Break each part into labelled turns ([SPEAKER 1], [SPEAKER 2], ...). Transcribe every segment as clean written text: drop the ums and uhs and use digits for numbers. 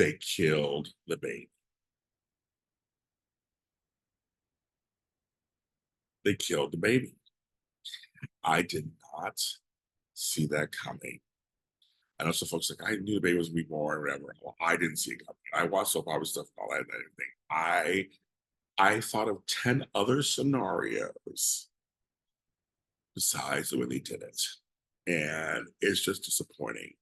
[SPEAKER 1] They killed the baby. They killed the baby. I did not see that coming. I know some folks like I knew the baby was gonna be born, or whatever. Well, I didn't see it coming. I watched soap opera stuff and all that and everything. I thought of 10 other scenarios besides the way they did it. And it's just disappointing.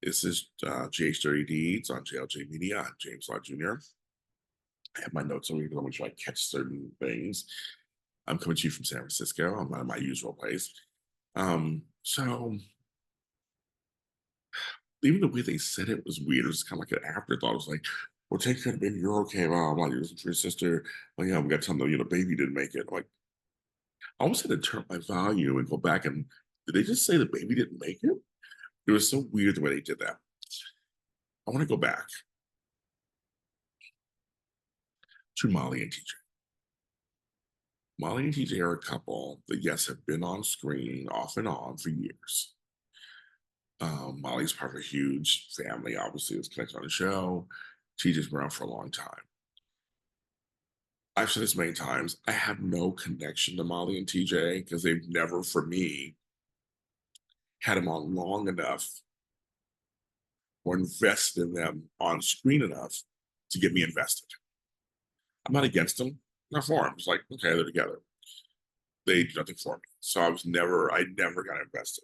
[SPEAKER 1] This is GH30 Deeds on JLJ Media. I'm James Law Jr. I have my notes on me because I'm going to try to catch certain things. I'm coming to you from San Francisco. I'm not in my usual place. So even the way they said it was weird. It was kind of like an afterthought. It was like, well, take care of the baby. You're okay. Well, I'm like, you're your sister. Well, yeah, we got to tell them, baby didn't make it. I'm like, I almost had to turn up my volume and go back and did they just say the baby didn't make it? It was so weird the way they did that. I want to go back to Molly and TJ. Molly and TJ are a couple that, yes, have been on screen off and on for years. Molly's part of a huge family, obviously, that's connected on the show. TJ's been around for a long time. I've said this many times. I have no connection to Molly and TJ because they've never, for me, had them on long enough or invested in them on screen enough to get me invested. I'm not against them, not for them. It's like, okay, they're together. They do nothing for me. So I never got invested.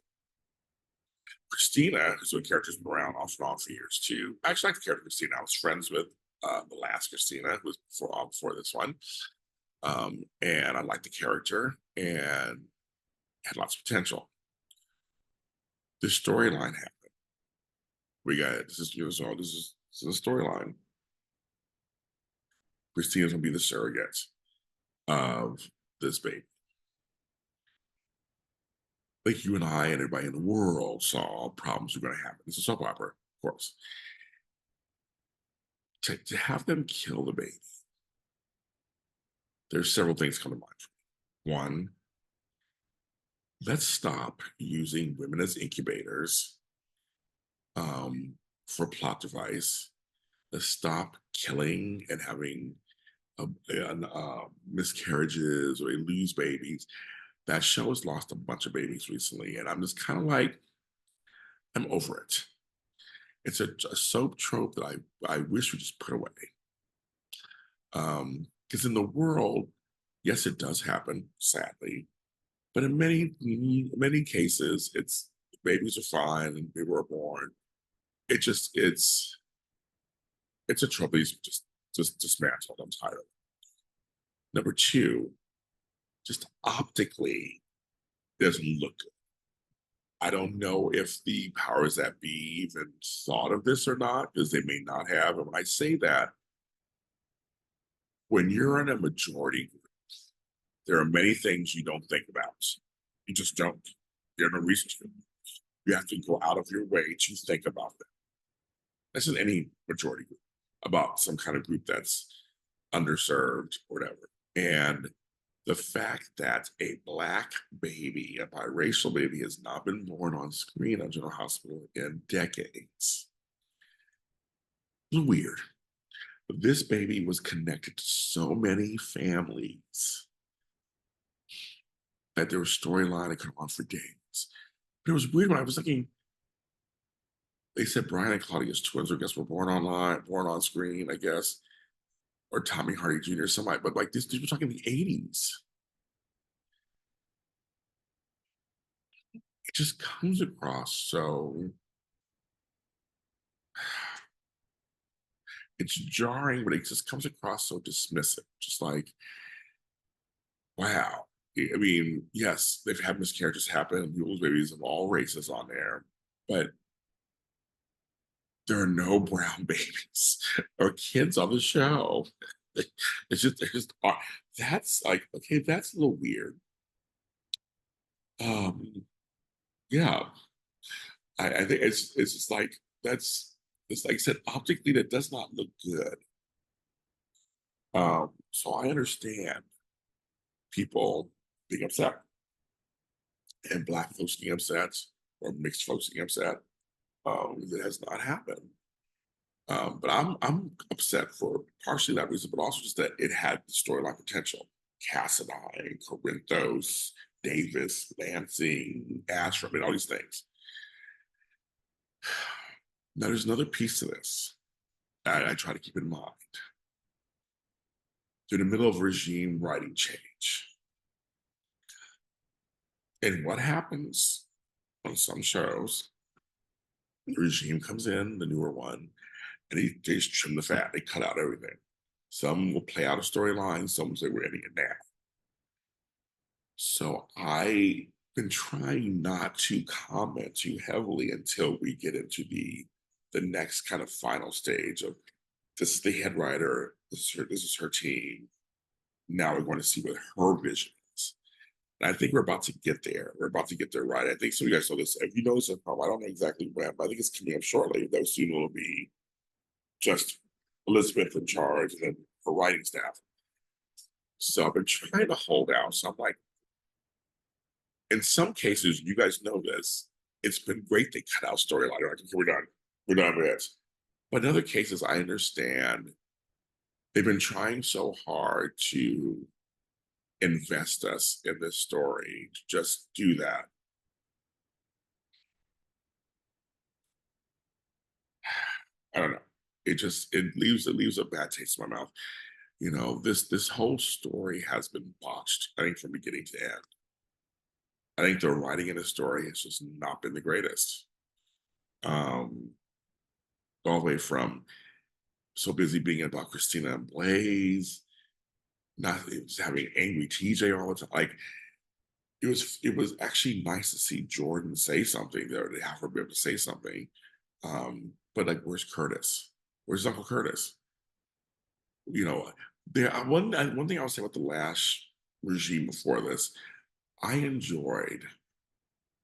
[SPEAKER 1] Kristina, who's a character's been around off and on for years too. I actually like the character Kristina. I was friends with the last Kristina, who was before this one. And I liked the character and had lots of potential. The storyline happened. We got this is a storyline. Kristina's gonna be the surrogate of this baby. Like you and I and everybody in the world saw problems were going to happen. It's a soap opera, of course. To have them kill the baby, there's several things come to mind. One, let's stop using women as incubators for plot device. Let's stop killing and having miscarriages or they lose babies. That show has lost a bunch of babies recently, and I'm just kind of like, I'm over it. It's a soap trope that I wish we just put away. Because in the world, yes, it does happen, sadly, but in many cases, it's babies are fine and people are born. It's a trope that's just dismantled. I'm tired of it. Number two, just optically, doesn't look good. I don't know if the powers that be even thought of this or not, because they may not have. And when I say that, when you're in a majority group, there are many things you don't think about. You just don't. There's no reason to. You have to go out of your way to think about them. That's in any majority group, about some kind of group that's underserved or whatever. And the fact that a Black baby, a biracial baby, has not been born on screen on General Hospital in decades is weird. But this baby was connected to so many families that there was storyline that could go on for days. But it was weird when I was thinking, they said Brian and Claudia's twins, I guess, were born on screen, I guess, or Tommy Hardy Jr. Somebody, but like this, we're talking the 80s. It just comes across so it's jarring, but it just comes across so dismissive. Just like, wow. I mean, yes, they've had miscarriages happen, people's babies of all races on there, but there are no brown babies or kids on the show. It's just that's like, okay, that's a little weird. Yeah, I think it's just like it's like I said, optically that does not look good. So I understand people being upset and Black folks being upset or mixed folks being upset. That has not happened. But I'm upset for partially that reason, but also just that it had storyline potential. Cassadine, Corinthos, Davis, Lansing, Asher, I mean, all these things. Now, there's another piece to this I try to keep in mind. They're in the middle of regime writing change. And what happens on some shows, the regime comes in, the newer one, and they just trim the fat. They cut out everything. Some will play out a storyline, some will say we're ending it now. So I've been trying not to comment too heavily until we get into the next kind of final stage of this is the head writer, this is her team. Now we're going to see what her vision is. And I think we're about to get there. We're about to get there right. I think some of you guys saw this. If you notice, I don't know exactly when, but I think it's coming up shortly. That soon will be just Elizabeth in charge and then her writing staff. So I've been trying to hold out. So I'm like, in some cases, you guys know this. It's been great they cut out storyline. Like, okay, we're done. We're done with it. But in other cases, I understand they've been trying so hard to invest us in this story to just do that. I don't know. It leaves a bad taste in my mouth. You know, this whole story has been botched, I think, from beginning to end. I think the writing in the story has just not been the greatest. Um, all the way from so busy being about Kristina and Blaze, not just having angry TJ all the time. Like it was actually nice to see Jordan say something there, to have her be able to say something. But like, where's Curtis? Where's Uncle Curtis? You know, one thing I would say about the last regime before this, I enjoyed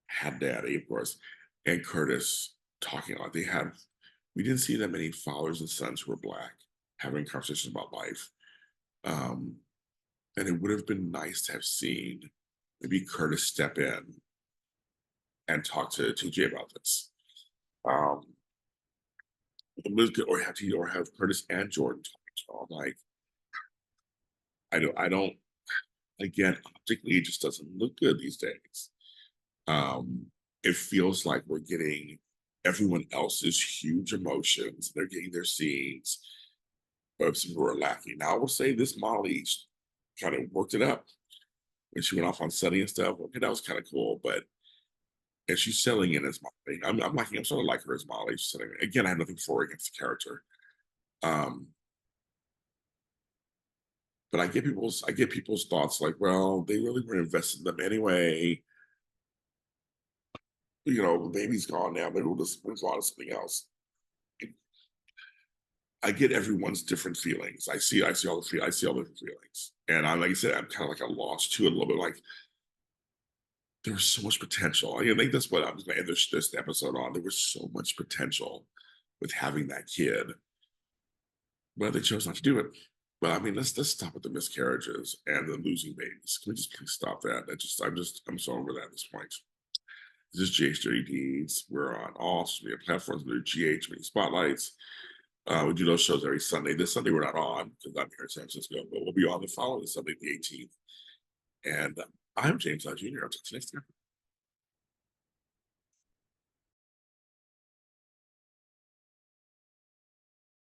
[SPEAKER 1] Had Daddy, of course, and Curtis talking about we didn't see that many fathers and sons who were black having conversations about life. Um, and it would have been nice to have seen maybe Curtis step in and talk to TJ about this. Um, or have Curtis and Jordan talk to him. Like, I don't again, optically it just doesn't look good these days. Um, it feels like we're getting everyone else's huge emotions, they're getting their scenes, but some who are lacking. Now I will say this Molly kind of worked it up when she went off on Sunny and stuff. Okay, that was kind of cool, but and she's selling in as Molly. I'm sort of like her as Molly. Again, I have nothing for her against the character. Um, but I get people's thoughts like, well, they really were invested in them anyway. You know, the baby's gone now. Maybe we'll just move on to something else. I get everyone's different feelings. I see all the different feelings, and I'm like I said, I'm kind of like a lost to it a little bit. Like there's so much potential. I think that's what I'm going to end this episode on. There was so much potential with having that kid, but they chose not to do it. But I mean, let's stop with the miscarriages and the losing babies. Can we just please stop that? I'm so over that at this point. This is GH Dirty Deeds. We're on all social media platforms under GH Mini Spotlights. We do those shows every Sunday. This Sunday we're not on because I'm here in San Francisco, but we'll be on the following Sunday, the 18th. And I'm James Jr. I'll talk to you next time.